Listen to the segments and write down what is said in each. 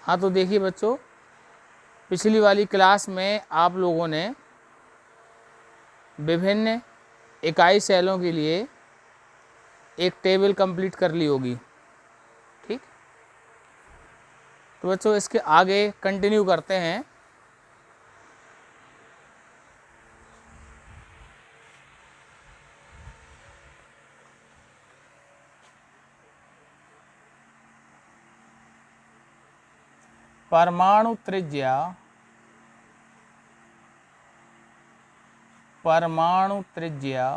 हाँ, तो देखिए बच्चों, पिछली वाली क्लास में आप लोगों ने विभिन्न इकाई सेलों के लिए एक टेबल कंप्लीट कर ली होगी। ठीक, तो बच्चों इसके आगे कंटिन्यू करते हैं। परमाणु त्रिज्या, परमाणु त्रिज्या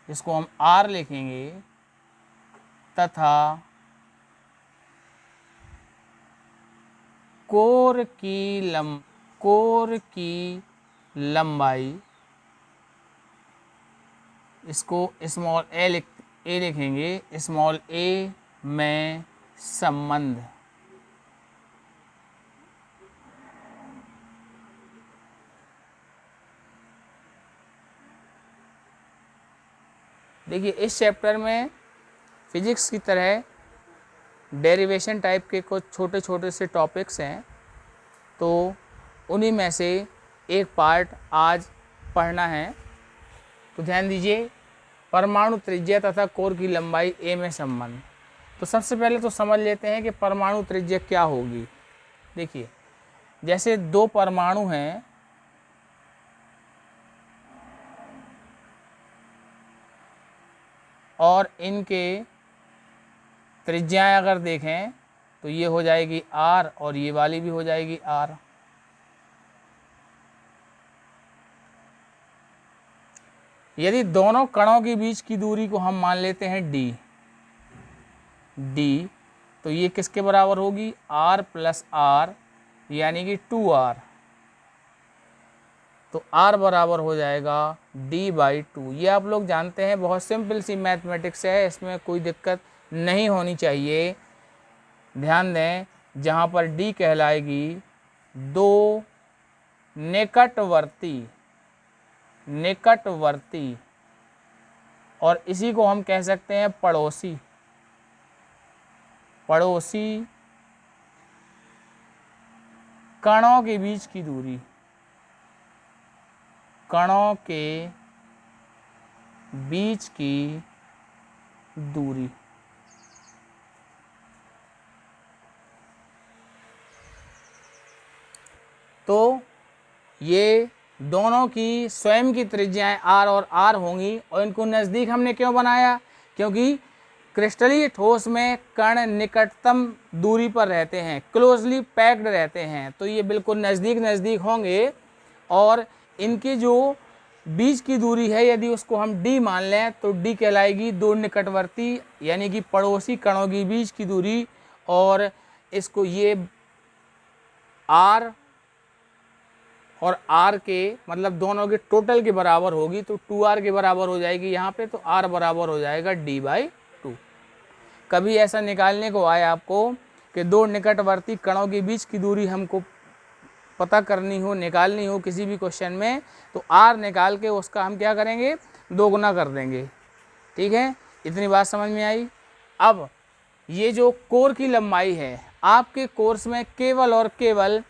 इसको हम R लिखेंगे तथा कोर की लंबाई इसको स्मॉल ए लिखेंगे, स्मॉल ए में संबंध। देखिए इस चैप्टर में फिजिक्स की तरह डेरिवेशन टाइप के कुछ छोटे छोटे से टॉपिक्स हैं, तो उन्हीं में से एक पार्ट आज पढ़ना है। तो ध्यान दीजिए, परमाणु त्रिज्या तथा कोर की लंबाई ए में संबंध। तो सबसे पहले तो समझ लेते हैं कि परमाणु त्रिज्या क्या होगी। देखिए, जैसे दो परमाणु हैं और इनके त्रिज्याएं अगर देखें तो ये हो जाएगी R और ये वाली भी हो जाएगी R। यदि दोनों कणों के बीच की दूरी को हम मान लेते हैं d, तो ये किसके बराबर होगी? R प्लस R, यानी कि 2R। तो R बराबर हो जाएगा d/2। ये आप लोग जानते हैं, बहुत सिंपल सी मैथमेटिक्स है, इसमें कोई दिक्कत नहीं होनी चाहिए। ध्यान दें, जहाँ पर d कहलाएगी दो निकटवर्ती, और इसी को हम कह सकते हैं पड़ोसी कणों के बीच की दूरी, कणों के बीच की दूरी। तो ये दोनों की स्वयं की त्रिज्याएं R और R होंगी, और इनको नज़दीक हमने क्यों बनाया? क्योंकि क्रिस्टलीय ठोस में कण निकटतम दूरी पर रहते हैं, क्लोजली पैक्ड रहते हैं, तो ये बिल्कुल नज़दीक होंगे। और इनकी जो बीच की दूरी है, यदि उसको हम d मान लें तो d कहलाएगी दो निकटवर्ती यानी कि पड़ोसी कणों की बीच की दूरी, और इसको ये R और R के मतलब दोनों के टोटल के बराबर होगी, तो 2R के बराबर हो जाएगी यहाँ पे, तो R बराबर हो जाएगा d/2। कभी ऐसा निकालने को आए आपको कि दो निकटवर्ती कणों के बीच की दूरी हमको पता करनी हो, निकालनी हो किसी भी क्वेश्चन में, तो R निकाल के उसका हम क्या करेंगे? 2 गुना कर देंगे। ठीक है, इतनी बात समझ में आई। अब ये जो कोर की लंबाई है, आपके कोर्स में केवल और केवल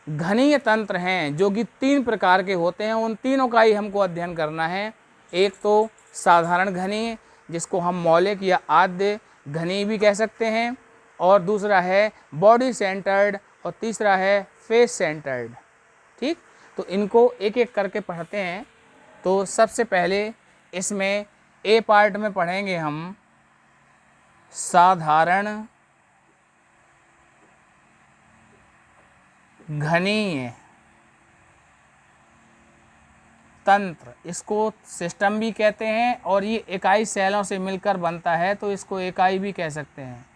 घनीय तंत्र हैं जो कि 3 प्रकार के होते हैं, उन तीनों का ही हमको अध्ययन करना है। एक तो साधारण घनीय, जिसको हम मौलिक या आद्य घनीय भी कह सकते हैं, और दूसरा है बॉडी सेंटर्ड, और तीसरा है फेस सेंटर्ड। ठीक, तो इनको एक एक करके पढ़ते हैं। तो सबसे पहले इसमें ए पार्ट में पढ़ेंगे हम साधारण घनीय तंत्र, इसको सिस्टम भी कहते हैं, और ये इकाई सेलों से मिलकर बनता है, तो इसको इकाई भी कह सकते हैं।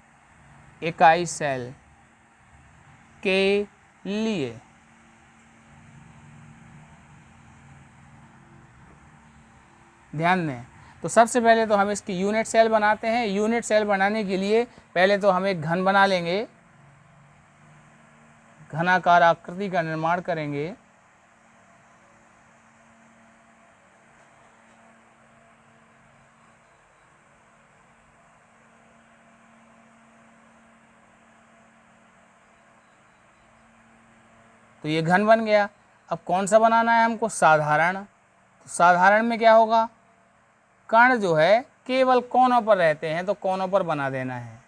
इकाई सेल के लिए ध्यान दें, तो सबसे पहले तो हम इसकी यूनिट सेल बनाते हैं। यूनिट सेल बनाने के लिए पहले तो हम एक घन बना लेंगे, घनाकार आकृति का निर्माण करेंगे। तो ये घन बन गया। अब कौन सा बनाना है हमको? साधारण। तो साधारण में क्या होगा? कण जो है केवल कोनों पर रहते हैं, तो कोनों पर बना देना है।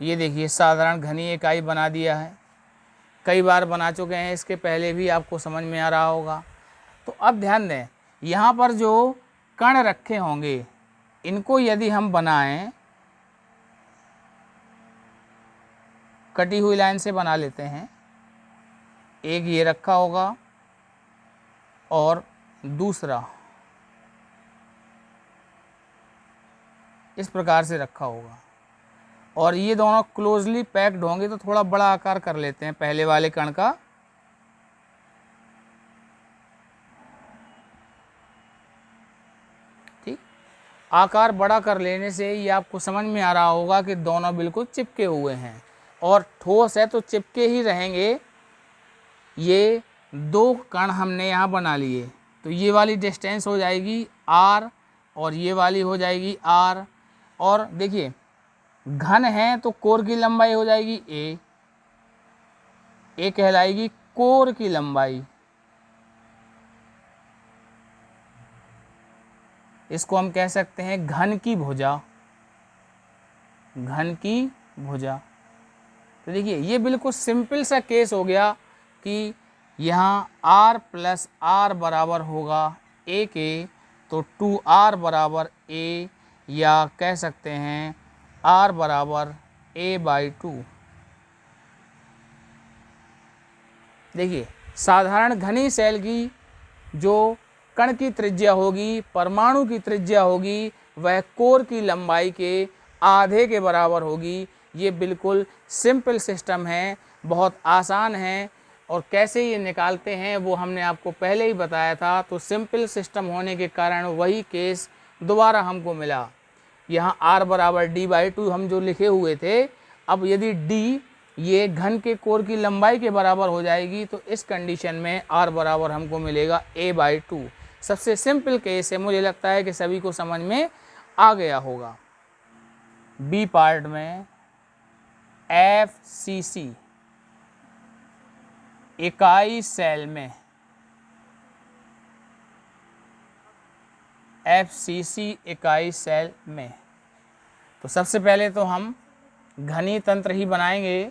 ये देखिए साधारण घनी इकाई बना दिया है, कई बार बना चुके हैं, इसके पहले भी आपको समझ में आ रहा होगा। तो अब ध्यान दें, यहाँ पर जो कण रखे होंगे इनको यदि हम बनाएं, कटी हुई लाइन से बना लेते हैं। एक ये रखा होगा और दूसरा इस प्रकार से रखा होगा, और ये दोनों क्लोजली पैक्ड होंगे। तो थोड़ा बड़ा आकार कर लेते हैं पहले वाले कण का। ठीक, आकार बड़ा कर लेने से ये आपको समझ में आ रहा होगा कि दोनों बिल्कुल चिपके हुए हैं, और ठोस है तो चिपके ही रहेंगे। ये दो कण हमने यहाँ बना लिए, तो ये वाली डिस्टेंस हो जाएगी r और ये वाली हो जाएगी r। और देखिए घन है तो कोर की लंबाई हो जाएगी a कहलाएगी कोर की लंबाई। इसको हम कह सकते हैं घन की भुजा, घन की भुजा। तो देखिए ये बिल्कुल सिंपल सा केस हो गया कि यहाँ r प्लस r बराबर होगा a के, तो 2r बराबर a, या कह सकते हैं r बराबर a/2। देखिए साधारण घनी सेल की जो कण की त्रिज्या होगी, परमाणु की त्रिज्या होगी, वह कोर की लंबाई के आधे के बराबर होगी। ये बिल्कुल सिंपल सिस्टम है, बहुत आसान है, और कैसे ये निकालते हैं वो हमने आपको पहले ही बताया था। तो सिंपल सिस्टम होने के कारण वही केस दोबारा हमको मिला। यहाँ r बराबर d/2 हम जो लिखे हुए थे, अब यदि d ये घन के कोर की लंबाई के बराबर हो जाएगी, तो इस कंडीशन में r बराबर हमको मिलेगा a/2। सबसे सिंपल केस है, मुझे लगता है कि सभी को समझ में आ गया होगा। बी पार्ट में FCC इकाई सेल में, FCC इकाई सेल में, तो सबसे पहले तो हम घनी तंत्र ही बनाएंगे।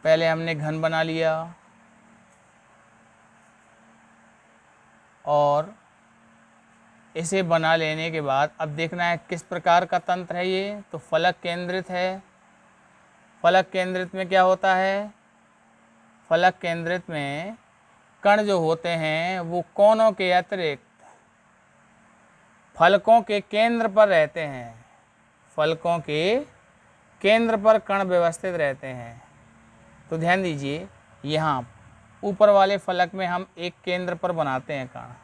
पहले हमने घन बना लिया, और इसे बना लेने के बाद अब देखना है किस प्रकार का तंत्र है ये। तो फलक केंद्रित है। फलक केंद्रित में क्या होता है? फलक केंद्रित में कण जो होते हैं वो कोनों के अतिरिक्त फलकों के केंद्र पर रहते हैं। फलकों के केंद्र पर कण व्यवस्थित रहते हैं। तो ध्यान दीजिए, यहाँ ऊपर वाले फलक में हम एक केंद्र पर बनाते हैं कण।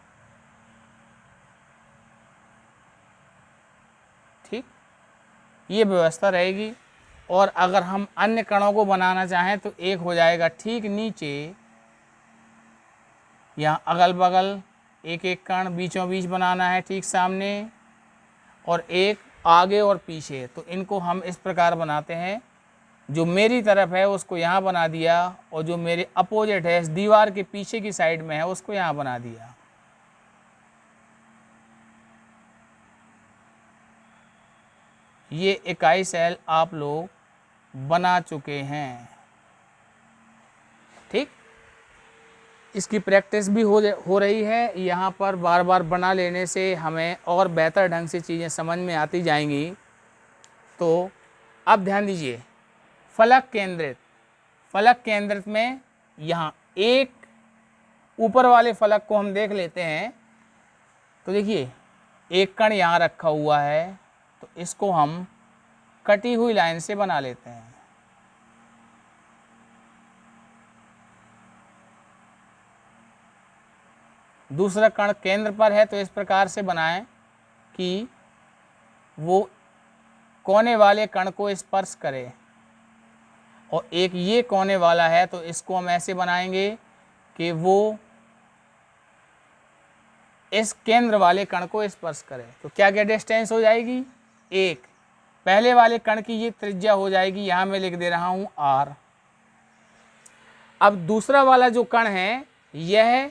ठीक, ये व्यवस्था रहेगी। और अगर हम अन्य कणों को बनाना चाहें तो एक हो जाएगा ठीक नीचे, यहाँ अगल बगल एक एक कण बीचों बीच बनाना है ठीक सामने, और एक आगे और पीछे। तो इनको हम इस प्रकार बनाते हैं, जो मेरी तरफ है उसको यहाँ बना दिया, और जो मेरे अपोजिट है इस दीवार के पीछे की साइड में है उसको यहाँ बना दिया। ये इकाई सेल आप लोग बना चुके हैं। ठीक, इसकी प्रैक्टिस भी हो रही है। यहाँ पर बार बार बना लेने से हमें और बेहतर ढंग से चीज़ें समझ में आती जाएंगी। तो अब ध्यान दीजिए, फलक केंद्रित में यहाँ एक ऊपर वाले फलक को हम देख लेते हैं। तो देखिए एक कण यहाँ रखा हुआ है, तो इसको हम कटी हुई लाइन से बना लेते हैं। दूसरा कण केंद्र पर है, तो इस प्रकार से बनाएं कि वो कोने वाले कण को स्पर्श करे। और एक ये कोने वाला है, तो इसको हम ऐसे बनाएंगे कि वो इस केंद्र वाले कण को स्पर्श करे। तो क्या क्या डिस्टेंस हो जाएगी, 1। पहले वाले कण की ये त्रिज्या हो जाएगी, यहाँ मैं लिख दे रहा हूँ r। अब दूसरा वाला जो कण है यह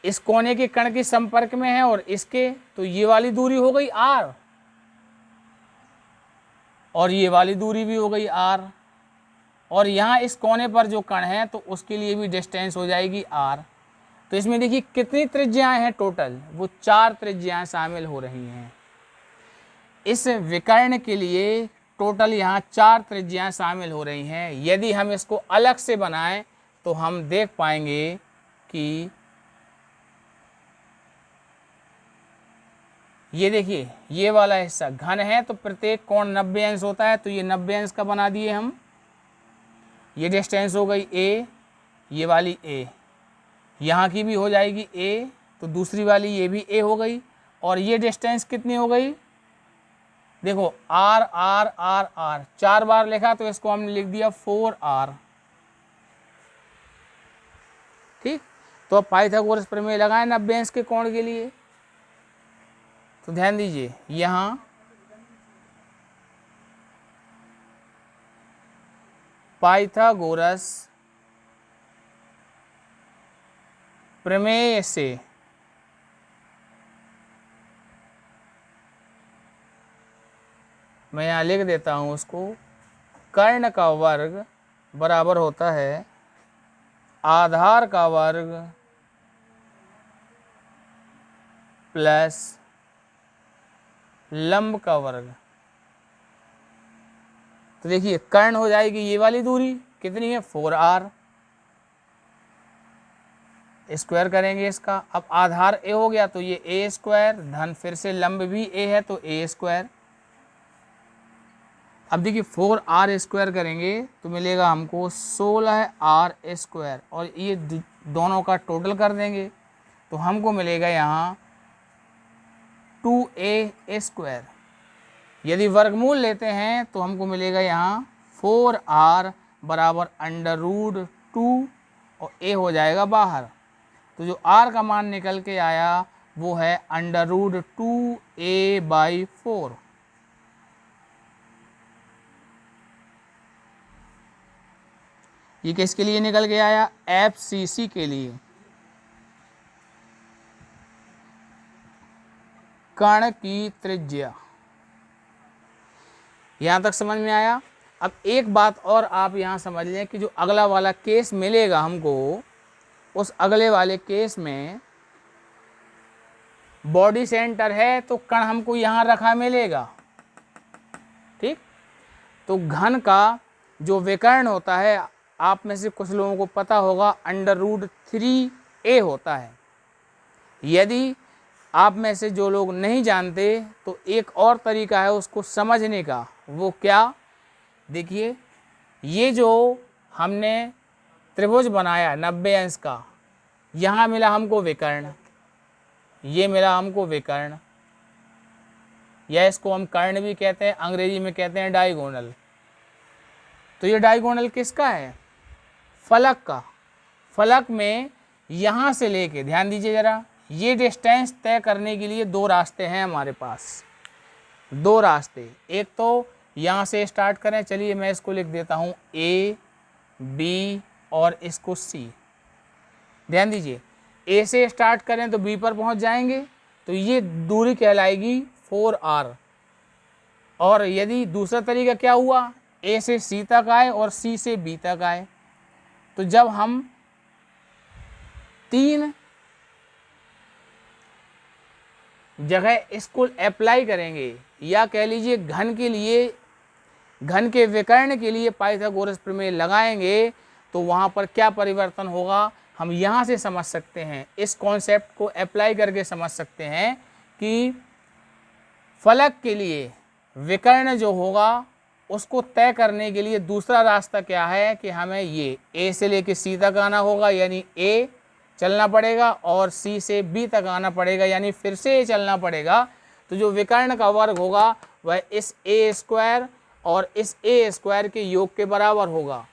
इस कोने के कण के संपर्क में है और इसके, तो ये वाली दूरी हो गई r और ये वाली दूरी भी हो गई r, और यहाँ इस कोने पर जो कण है तो उसके लिए भी डिस्टेंस हो जाएगी r। तो इसमें देखिए कितनी त्रिज्याएं हैं टोटल, वो 4 त्रिज्याएं शामिल हो रही हैं। इस विकर्ण के लिए टोटल यहाँ 4 त्रिज्याएं शामिल हो रही हैं। यदि हम इसको अलग से बनाएं तो हम देख पाएंगे कि ये देखिए ये वाला हिस्सा घन है तो प्रत्येक कोण 90 अंश होता है, तो ये 90 अंश का बना दिए हम। ये डिस्टेंस हो गई a, ये वाली a, यहाँ की भी हो जाएगी a, तो दूसरी वाली ये भी a हो गई। और ये डिस्टेंस कितनी हो गई, देखो r r r r 4 बार लिखा तो इसको हमने लिख दिया 4r। ठीक, तो अब पाइथागोरस प्रमेय लगाएं 90 अंश के कोण के लिए। तो ध्यान दीजिए यहाँ पाइथागोरस प्रमेय से मैं यहाँ लिख देता हूँ उसको, कर्ण का वर्ग बराबर होता है आधार का वर्ग प्लस लंब का वर्ग। तो देखिए कर्ण हो जाएगी ये वाली दूरी कितनी है 4r, स्क्वायर करेंगे इसका। अब आधार a हो गया तो ये a स्क्वायर धन फिर से लंब भी a है तो a स्क्वायर। अब देखिए 4r स्क्वायर करेंगे तो मिलेगा हमको 16r स्क्वायर, और ये दोनों का टोटल कर देंगे तो हमको मिलेगा यहाँ 2a स्क्वायर। यदि वर्गमूल लेते हैं तो हमको मिलेगा यहाँ 4r बराबर √2 और a हो जाएगा बाहर। तो जो r का मान निकल के आया वो है √2a/4। ये किसके लिए निकल के आया, FCC के लिए, कण की त्रिज्या। यहाँ तक समझ में आया। अब एक बात और आप यहाँ समझ लें कि जो अगला वाला केस मिलेगा हमको, उस अगले वाले केस में बॉडी सेंटर है तो कण हमको यहाँ रखा मिलेगा। ठीक, तो घन का जो विकर्ण होता है आप में से कुछ लोगों को पता होगा √3a होता है। यदि आप में से जो लोग नहीं जानते तो एक और तरीका है उसको समझने का, वो क्या, देखिए ये जो हमने त्रिभुज बनाया 90 अंश का, यहाँ मिला हमको विकर्ण, ये मिला हमको विकर्ण, या इसको हम कर्ण भी कहते हैं, अंग्रेजी में कहते हैं डायगोनल। तो ये डायगोनल किसका है, फलक का। फलक में यहाँ से लेके, ध्यान दीजिए ज़रा, ये डिस्टेंस तय करने के लिए 2 रास्ते हैं हमारे पास, 2 रास्ते। एक तो यहाँ से स्टार्ट करें, चलिए मैं इसको लिख देता हूँ A, B और इसको C। ध्यान दीजिए A से स्टार्ट करें तो B पर पहुँच जाएंगे, तो ये दूरी कहलाएगी 4r। और यदि दूसरा तरीका क्या हुआ, A से C तक आए और C से B तक आए, तो जब हम 3 जगह इसको अप्लाई करेंगे, या कह लीजिए घन के लिए, घन के विकर्ण के लिए पाइथागोरस प्रमेय लगाएंगे, तो वहाँ पर क्या परिवर्तन होगा हम यहाँ से समझ सकते हैं। इस कॉन्सेप्ट को अप्लाई करके समझ सकते हैं कि फलक के लिए विकर्ण जो होगा उसको तय करने के लिए दूसरा रास्ता क्या है कि हमें ये A से लेके C तक आना होगा, यानी A चलना पड़ेगा, और C से B तक आना पड़ेगा, यानी फिर से A चलना पड़ेगा। तो जो विकर्ण का वर्ग होगा वह इस A स्क्वायर और इस A स्क्वायर के योग के बराबर होगा।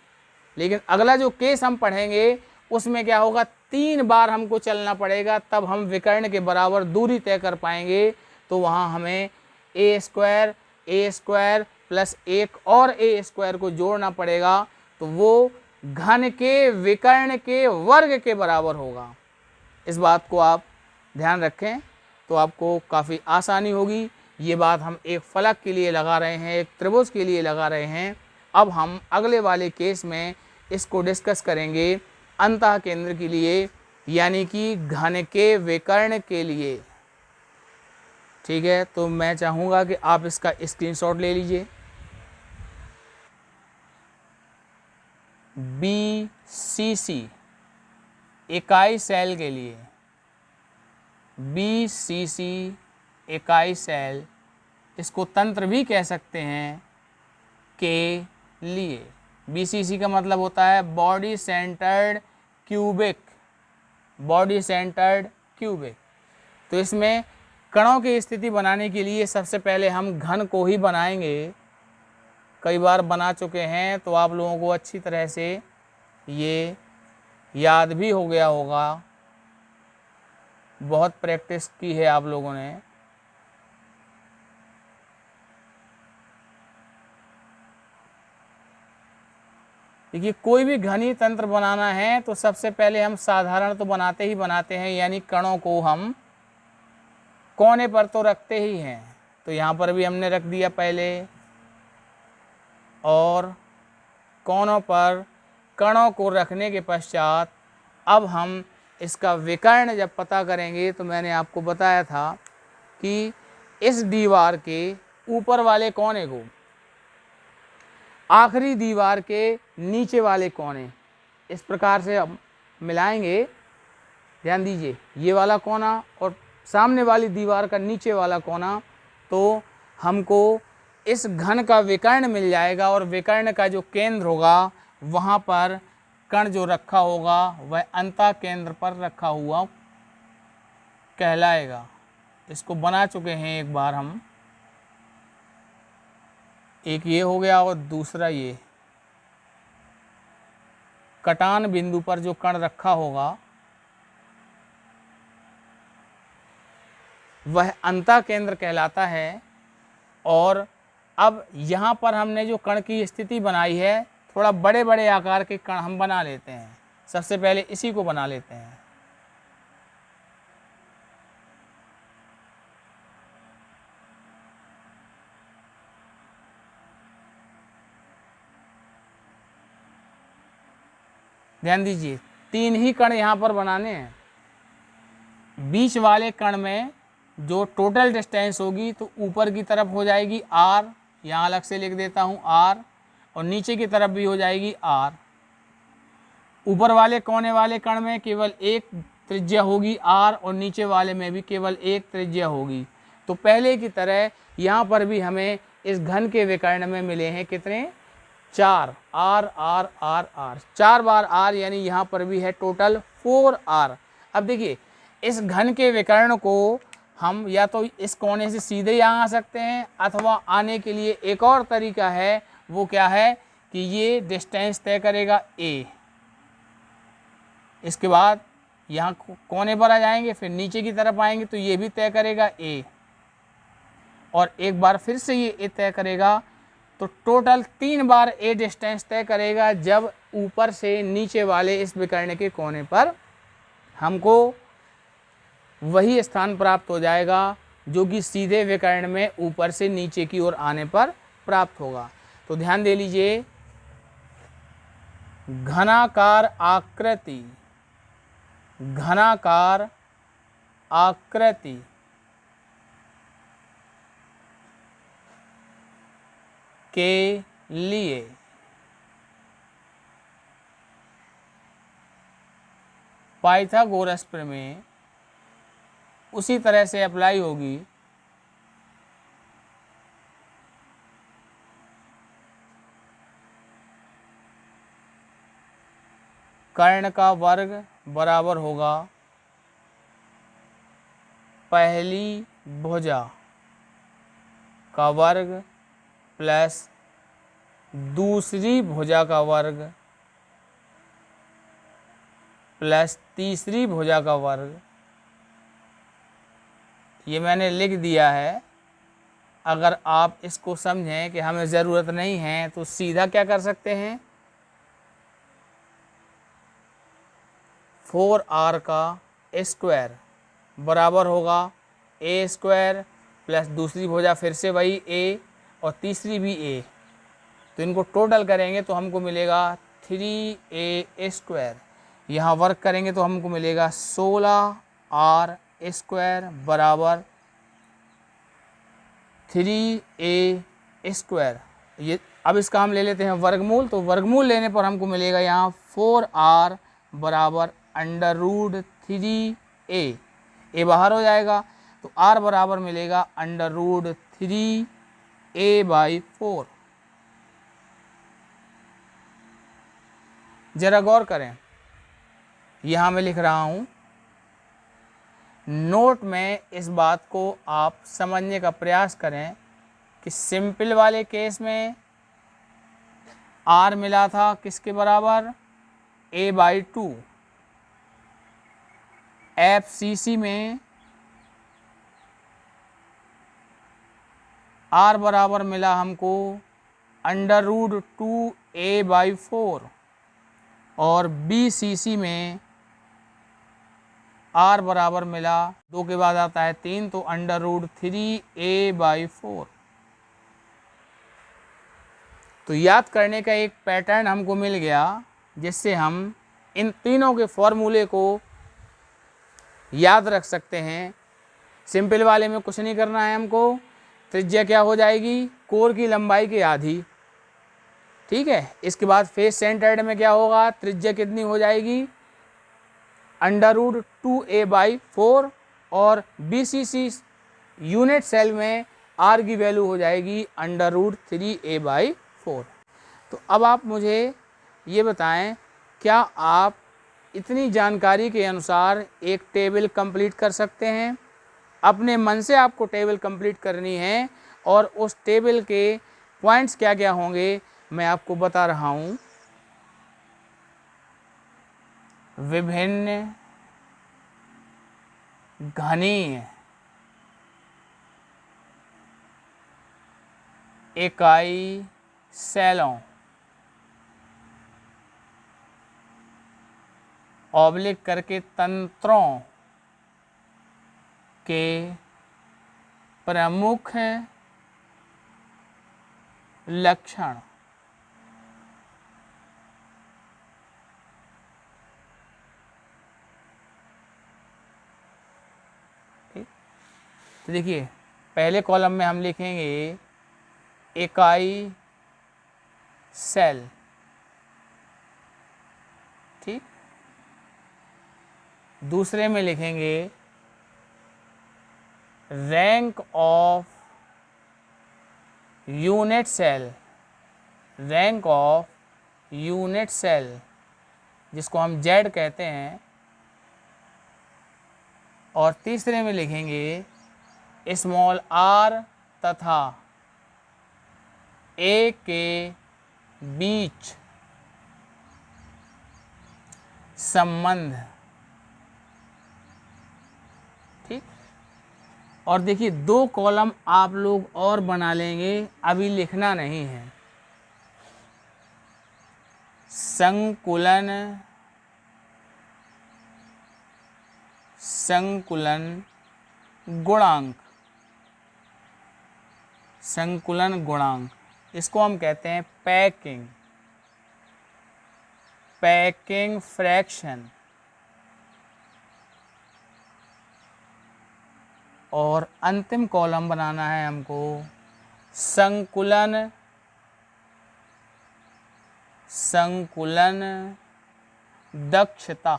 लेकिन अगला जो केस हम पढ़ेंगे उसमें क्या होगा, 3 बार हमको चलना पड़ेगा, तब हम विकर्ण के बराबर दूरी तय कर पाएंगे। तो वहाँ हमें ए स्क्वायर प्लस एक और ए स्क्वायर को जोड़ना पड़ेगा, तो वो घन के विकर्ण के वर्ग के बराबर होगा। इस बात को आप ध्यान रखें तो आपको काफ़ी आसानी होगी। ये बात हम एक फलक के लिए लगा रहे हैं, एक त्रिभुज के लिए लगा रहे हैं। अब हम अगले वाले केस में इसको डिस्कस करेंगे अंतः केंद्र के लिए, यानी कि घन के विकर्ण के लिए। ठीक है, तो मैं चाहूँगा कि आप इसका स्क्रीनशॉट ले लीजिए। BCC इकाई सेल के लिए, BCC इकाई सेल, इसको तंत्र भी कह सकते हैं, के लिए। BCC का मतलब होता है body centred cubic, body centred cubic. तो इसमें कणों की स्थिति बनाने के लिए सबसे पहले हम घन को ही बनाएंगे। कई बार बना चुके हैं तो आप लोगों को अच्छी तरह से ये याद भी हो गया होगा, बहुत प्रैक्टिस की है आप लोगों ने। देखिए, कोई भी घनी तंत्र बनाना है तो सबसे पहले हम साधारण तो बनाते ही बनाते हैं, यानी कणों को हम कोने पर तो रखते ही हैं। तो यहाँ पर भी हमने रख दिया पहले, और कोनों पर कणों को रखने के पश्चात अब हम इसका विकर्ण जब पता करेंगे, तो मैंने आपको बताया था कि इस दीवार के ऊपर वाले कोने को आखिरी दीवार के नीचे वाले कोने इस प्रकार से हम मिलाएंगे। ध्यान दीजिए, ये वाला कोना और सामने वाली दीवार का नीचे वाला कोना, तो हमको इस घन का विकर्ण मिल जाएगा। और विकर्ण का जो केंद्र होगा वहाँ पर कण जो रखा होगा वह अंतः केंद्र पर रखा हुआ कहलाएगा। इसको बना चुके हैं एक बार हम, एक ये हो गया और दूसरा ये कटान बिंदु पर जो कण रखा होगा वह अंतः केंद्र कहलाता है। और अब यहाँ पर हमने जो कण की स्थिति बनाई है, थोड़ा बड़े बड़े आकार के कण हम बना लेते हैं। सबसे पहले इसी को बना लेते हैं। ध्यान दीजिए, 3 ही कण यहाँ पर बनाने हैं। बीच वाले कण में जो टोटल डिस्टेंस होगी तो ऊपर की तरफ हो जाएगी r, यहाँ अलग से लिख देता हूँ r, और नीचे की तरफ भी हो जाएगी r। ऊपर वाले कोने वाले कण में केवल एक त्रिज्या होगी r, और नीचे वाले में भी केवल एक त्रिज्या होगी। तो पहले की तरह यहाँ पर भी हमें इस घन के विकर्ण में मिले हैं कितने, 4 r r r r, 4 बार r, यानी यहाँ पर भी है टोटल 4r। अब देखिए, इस घन के विकर्ण को हम या तो इस कोने से सीधे यहाँ आ सकते हैं, अथवा आने के लिए एक और तरीका है। वो क्या है कि ये डिस्टेंस तय करेगा a, इसके बाद यहाँ कोने पर आ जाएंगे, फिर नीचे की तरफ आएंगे तो ये भी तय करेगा a, और एक बार फिर से ये a तय करेगा। तो टोटल 3 बार a डिस्टेंस तय करेगा, जब ऊपर से नीचे वाले इस विकर्ण के कोने पर हमको वही स्थान प्राप्त हो जाएगा जो कि सीधे विकर्ण में ऊपर से नीचे की ओर आने पर प्राप्त होगा। तो ध्यान दे लीजिए, घनाकार आकृति, घनाकार आकृति के लिए पाइथागोरस प्रमेय उसी तरह से अप्लाई होगी। कर्ण का वर्ग बराबर होगा पहली भुजा का वर्ग प्लस दूसरी भुजा का वर्ग प्लस तीसरी भुजा का वर्ग, ये मैंने लिख दिया है। अगर आप इसको समझें कि हमें ज़रूरत नहीं है तो सीधा क्या कर सकते हैं, 4r का स्क्वायर बराबर होगा a स्क्वायर प्लस दूसरी भुजा फिर से वही a और तीसरी भी a, तो इनको टोटल करेंगे तो हमको मिलेगा 3a स्क्वायर। यहाँ वर्क करेंगे तो हमको मिलेगा 16r स्क्वायर बराबर 3a स्क्वायर। ये अब इसका हम ले लेते हैं वर्गमूल, तो वर्गमूल लेने पर हमको मिलेगा यहाँ 4r बराबर अंडर रूट 3a, a बाहर हो जाएगा तो r बराबर मिलेगा अंडर रूट 3a/4। जरा गौर करें, यहाँ मैं लिख रहा हूँ, नोट में इस बात को आप समझने का प्रयास करें कि सिंपल वाले केस में r मिला था किसके बराबर, a/2। FCC में r बराबर मिला हमको अंडर रूट 2a/4 और BCC में r बराबर मिला, 2 के बाद आता है 3 तो अंडर रूट 3a/4। तो याद करने का एक पैटर्न हमको मिल गया जिससे हम इन तीनों के फॉर्मूले को याद रख सकते हैं। सिंपल वाले में कुछ नहीं करना है हमको, त्रिज्या क्या हो जाएगी, कोर की लंबाई की आधी, ठीक है। इसके बाद फेस सेंटर्ड में क्या होगा, त्रिज्या कितनी हो जाएगी, अंडर रूट 2a/4 और BCC यूनिट सेल में r की वैल्यू हो जाएगी अंडर रूट 3a/4। तो अब आप मुझे ये बताएं, क्या आप इतनी जानकारी के अनुसार एक टेबल कंप्लीट कर सकते हैं? अपने मन से आपको टेबल कंप्लीट करनी है और उस टेबल के पॉइंट्स क्या क्या होंगे मैं आपको बता रहा हूँ। विभिन्न घनीय इकाई सेलों ऑब्लिक करके तंत्रों के प्रमुख लक्षण। तो देखिए पहले कॉलम में हम लिखेंगे इकाई सेल, ठीक। दूसरे में लिखेंगे rank of unit cell, rank of unit cell जिसको हम Z कहते हैं। और तीसरे में लिखेंगे स्मॉल r तथा a के बीच संबंध, ठीक। और देखिए 2 कॉलम आप लोग और बना लेंगे, अभी लिखना नहीं है। संकुलन, संकुलन गुणांक, संकुलन गुणांक, इसको हम कहते हैं पैकिंग, पैकिंग फ्रैक्शन। और अंतिम कॉलम बनाना है हमको संकुलन, संकुलन दक्षता।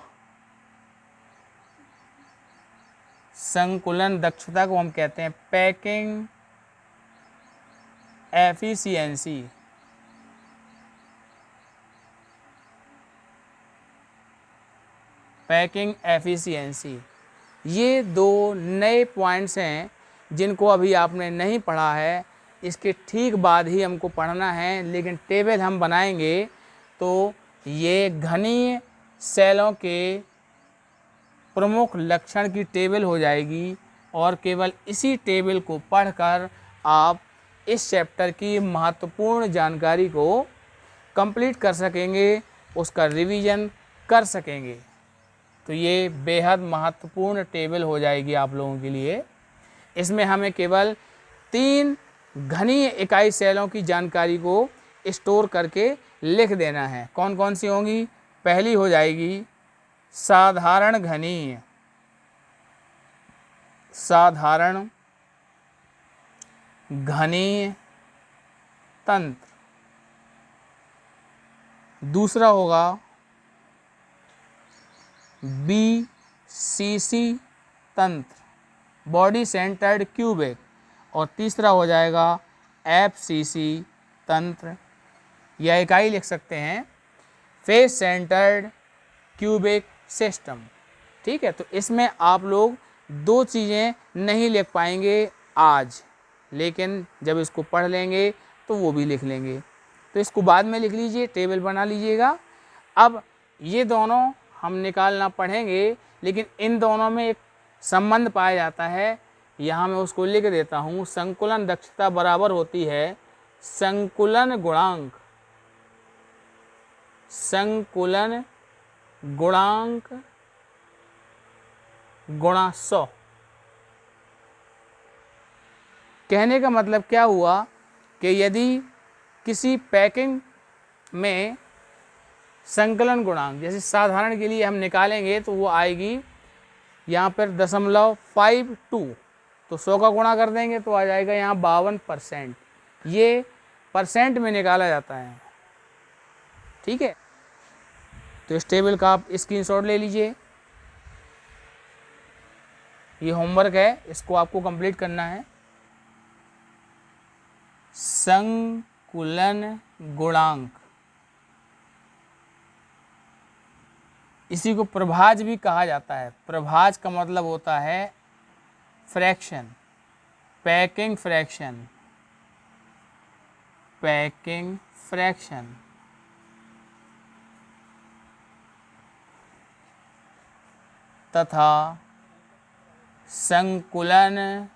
संकुलन दक्षता को हम कहते हैं पैकिंग एफिशिएंसी। पैकिंग एफिशिएंसी, ये 2 नए पॉइंट्स हैं जिनको अभी आपने नहीं पढ़ा है। इसके ठीक बाद ही हमको पढ़ना है, लेकिन टेबल हम बनाएंगे तो ये घनीय सेलों के प्रमुख लक्षण की टेबल हो जाएगी और केवल इसी टेबल को पढ़कर आप इस चैप्टर की महत्वपूर्ण जानकारी को कंप्लीट कर सकेंगे, उसका रिवीजन कर सकेंगे। तो ये बेहद महत्वपूर्ण टेबल हो जाएगी आप लोगों के लिए। इसमें हमें केवल 3 घनीय इकाई सेलों की जानकारी को स्टोर करके लिख देना है। कौन कौन सी होंगी? पहली हो जाएगी साधारण घनीय, साधारण घनीय तंत्र। दूसरा होगा BCC तंत्र, बॉडी सेंटर्ड क्यूबिक। और तीसरा हो जाएगा FCC तंत्र, या इकाई लिख सकते हैं फेस सेंटर्ड क्यूबिक सिस्टम। ठीक है, तो इसमें आप लोग 2 चीज़ें नहीं लिख पाएंगे आज, लेकिन जब इसको पढ़ लेंगे तो वो भी लिख लेंगे। तो इसको बाद में लिख लीजिए, टेबल बना लीजिएगा। अब ये दोनों हम निकालना पढ़ेंगे, लेकिन इन दोनों में एक संबंध पाया जाता है। यहाँ मैं उसको लिख देता हूँ। संकुलन दक्षता बराबर होती है संकुलन गुणांक, संकुलन गुणांक गुणा 100। कहने का मतलब क्या हुआ कि यदि किसी पैकिंग में संकलन गुणांक, जैसे साधारण के लिए हम निकालेंगे तो वो आएगी यहाँ पर 0.52, तो 100 का गुणा कर देंगे तो आ जाएगा यहाँ 52%। ये परसेंट में निकाला जाता है। ठीक है, तो इस टेबल का आप स्क्रीनशॉट ले लीजिए। ये होमवर्क है, इसको आपको कंप्लीट करना है। संकुलन गुणांक, इसी को प्रभाज भी कहा जाता है। प्रभाज का मतलब होता है fraction, packing fraction, packing fraction. तथा संकुलन,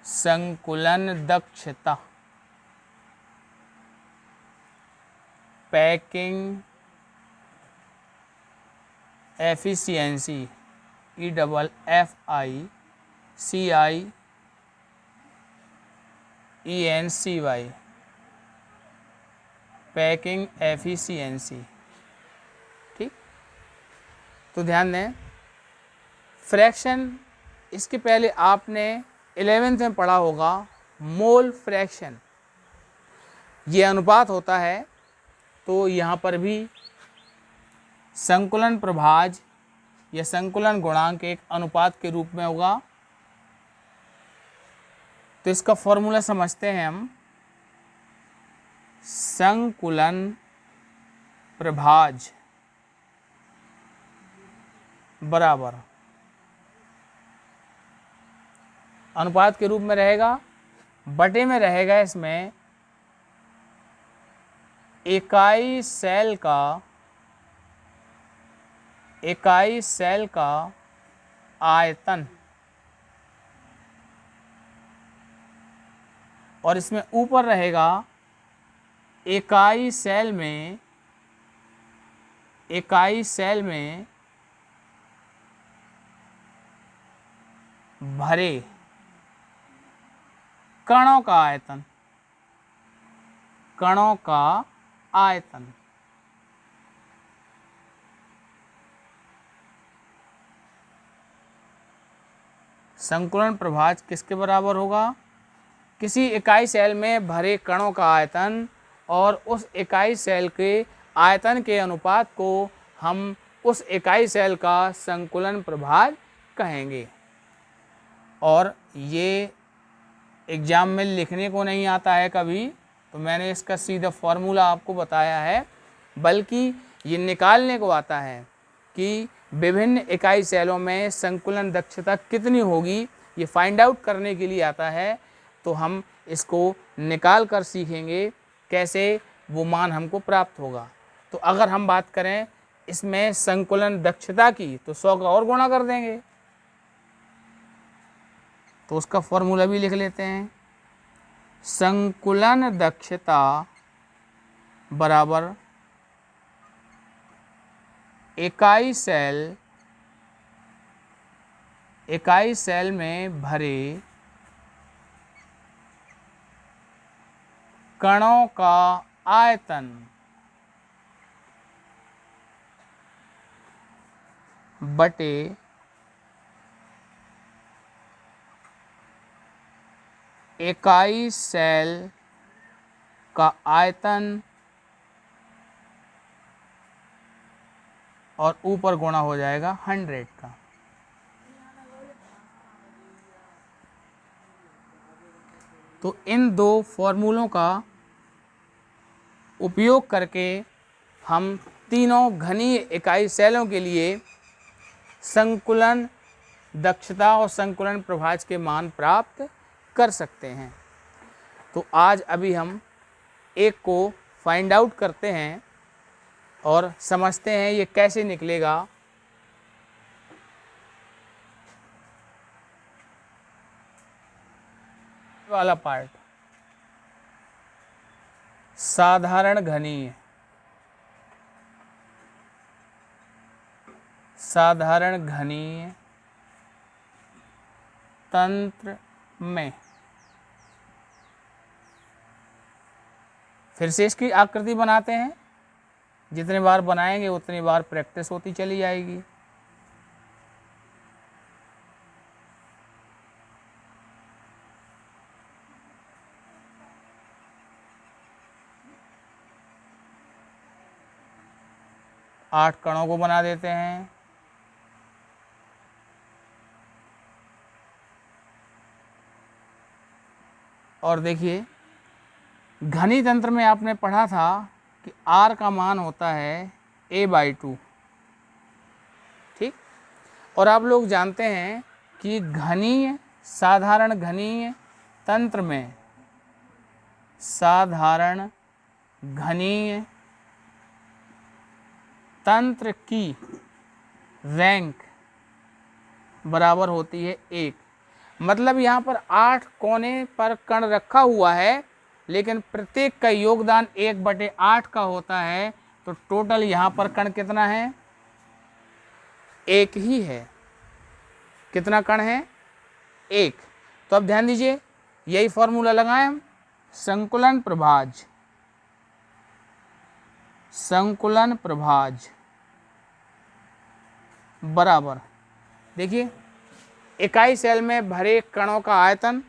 संकुलन दक्षता, packing efficiency, EFFICIENCY, packing efficiency. ठीक, तो ध्यान दें, फ्रैक्शन, इसके पहले आपने 11th में पढ़ा होगा मोल फ्रैक्शन, ये अनुपात होता है। तो यहाँ पर भी संकुलन प्रभाज या संकुलन गुणांक एक अनुपात के रूप में होगा। तो इसका फॉर्मूला समझते हैं हम। संकुलन प्रभाज बराबर अनुपात के रूप में रहेगा, बटे में रहेगा इसमें इकाई सेल का आयतन, और इसमें ऊपर रहेगा इकाई सेल में भरे कणों का आयतन, कणों का आयतन। संकुलन प्रभाज किसके बराबर होगा? किसी इकाई सेल में भरे कणों का आयतन, और उस इकाई सेल के आयतन के अनुपात को हम उस इकाई सेल का संकुलन प्रभाज कहेंगे। और ये एग्ज़ाम में लिखने को नहीं आता है कभी, तो मैंने इसका सीधा फॉर्मूला आपको बताया है, बल्कि ये निकालने को आता है कि विभिन्न इकाई सेलों में संकुलन दक्षता कितनी होगी, ये फाइंड आउट करने के लिए आता है। तो हम इसको निकाल कर सीखेंगे कैसे वो मान हमको प्राप्त होगा। तो अगर हम बात करें इसमें संकुलन दक्षता की तो 100 का और गुणा कर देंगे। तो उसका फॉर्मूला भी लिख लेते हैं। संकुलन दक्षता बराबर इकाई सेल में भरे कणों का आयतन बटे इकाई सेल का आयतन और ऊपर गुणा हो जाएगा 100 का। तो इन दो फॉर्मूलों का उपयोग करके हम तीनों घनीय इकाई सेलों के लिए संकुलन दक्षता और संकुलन प्रभाज के मान प्राप्त कर सकते हैं। तो आज अभी हम एक को फाइंड आउट करते हैं और समझते हैं ये कैसे निकलेगा। वाला पार्ट साधारण घनीय तंत्र में फिर से इसकी आकृति बनाते हैं। जितने बार बनाएंगे उतनी बार प्रैक्टिस होती चली जाएगी। आठ कणों को बना देते हैं। और देखिए घनी तंत्र में आपने पढ़ा था कि R का मान होता है A/2, ठीक। और आप लोग जानते हैं कि साधारण घनीय तंत्र में साधारण घनीय तंत्र की रैंक बराबर होती है 1। मतलब यहाँ पर 8 कोने पर कण रखा हुआ है, लेकिन प्रत्येक का योगदान 1/8 का होता है। तो टोटल यहाँ पर कण कितना है? 1 ही है। कितना कण है? 1। तो अब ध्यान दीजिए, यही फॉर्मूला लगाएं हम। संकुलन प्रभाज बराबर, देखिए इकाई सेल में भरे कणों का आयतन।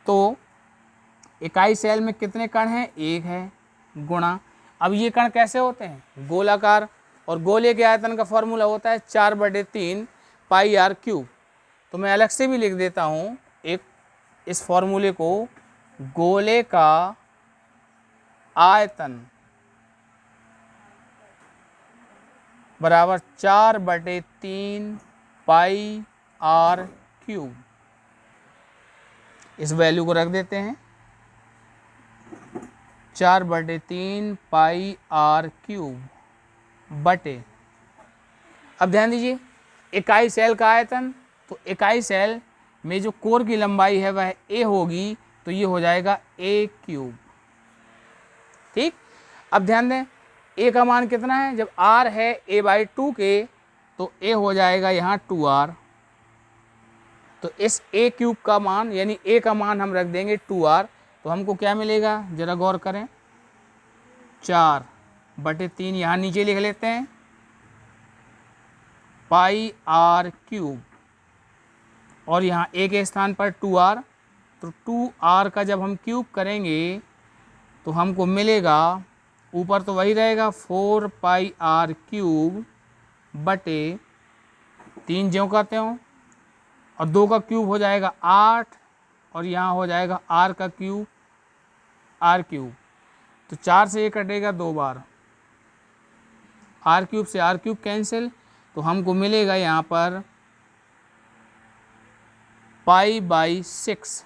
तो इकाई सेल में कितने कण हैं? 1 है, गुणा। अब ये कण कैसे होते हैं? गोलाकार, और गोले के आयतन का फॉर्मूला होता है 4/3 πr³। तो मैं अलग से भी लिख देता हूँ एक इस फॉर्मूले को। गोले का आयतन बराबर 4/3 πr³। इस वैल्यू को रख देते हैं 4/3 πr³ बटे। अब ध्यान दीजिए इकाई सेल का आयतन, तो इकाई सेल में जो कोर की लंबाई है वह a होगी, तो ये हो जाएगा a³, ठीक। अब ध्यान दें a का मान कितना है? जब r है a/2 के, तो a हो जाएगा यहाँ 2r। तो इस a³ का मान यानी a का मान हम रख देंगे 2r। तो हमको क्या मिलेगा? जरा गौर करें, 4/3 यहाँ नीचे लिख लेते हैं πr³, और यहाँ a के स्थान पर 2r। तो 2r का जब हम क्यूब करेंगे तो हमको मिलेगा, ऊपर तो वही रहेगा 4πr³ बटे 3 ज्यों कहते हो, और 2 का क्यूब हो जाएगा 8, और यहाँ हो जाएगा r का क्यूब r³। तो 4 से ये कटेगा 2 बार, r³ से r³ कैंसिल। तो हमको मिलेगा यहाँ पर π/6,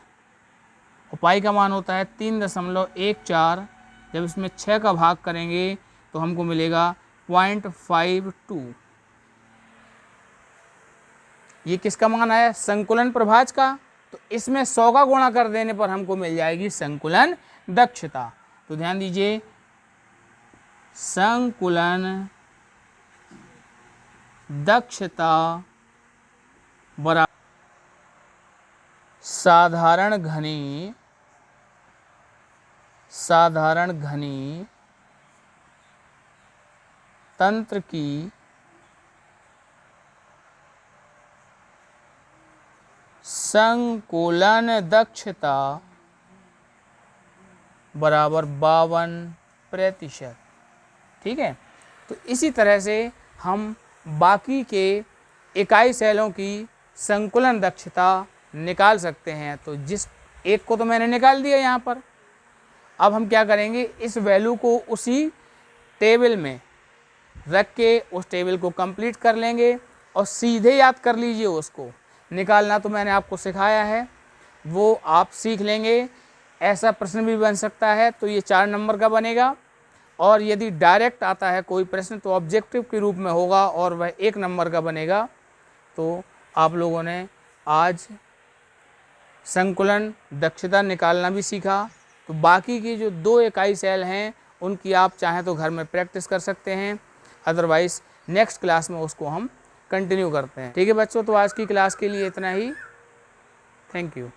और पाई का मान होता है 3.14। जब इसमें 6 का भाग करेंगे तो हमको मिलेगा 0.52। ये किसका मान आया? संकुलन प्रभाज का। तो इसमें 100 का गुणा कर देने पर हमको मिल जाएगी संकुलन दक्षता। तो ध्यान दीजिए, संकुलन दक्षता बराबर साधारण घनी तंत्र की संकुलन दक्षता बराबर 52%। ठीक है, तो इसी तरह से हम बाकी के इकाई सेलों की संकुलन दक्षता निकाल सकते हैं। तो जिस एक को तो मैंने निकाल दिया यहाँ पर, अब हम क्या करेंगे, इस वैल्यू को उसी टेबल में रख के उस टेबल को कंप्लीट कर लेंगे और सीधे याद कर लीजिए। उसको निकालना तो मैंने आपको सिखाया है, वो आप सीख लेंगे। ऐसा प्रश्न भी बन सकता है तो ये 4 नंबर का बनेगा, और यदि डायरेक्ट आता है कोई प्रश्न तो ऑब्जेक्टिव के रूप में होगा और वह 1 नंबर का बनेगा। तो आप लोगों ने आज संकुलन दक्षता निकालना भी सीखा। तो बाकी की जो 2 इकाई सेल हैं उनकी आप चाहें तो घर में प्रैक्टिस कर सकते हैं, अदरवाइज़ नेक्स्ट क्लास में उसको हम कंटिन्यू करते हैं। ठीक है बच्चों, तो आज की क्लास के लिए इतना ही। Thank you.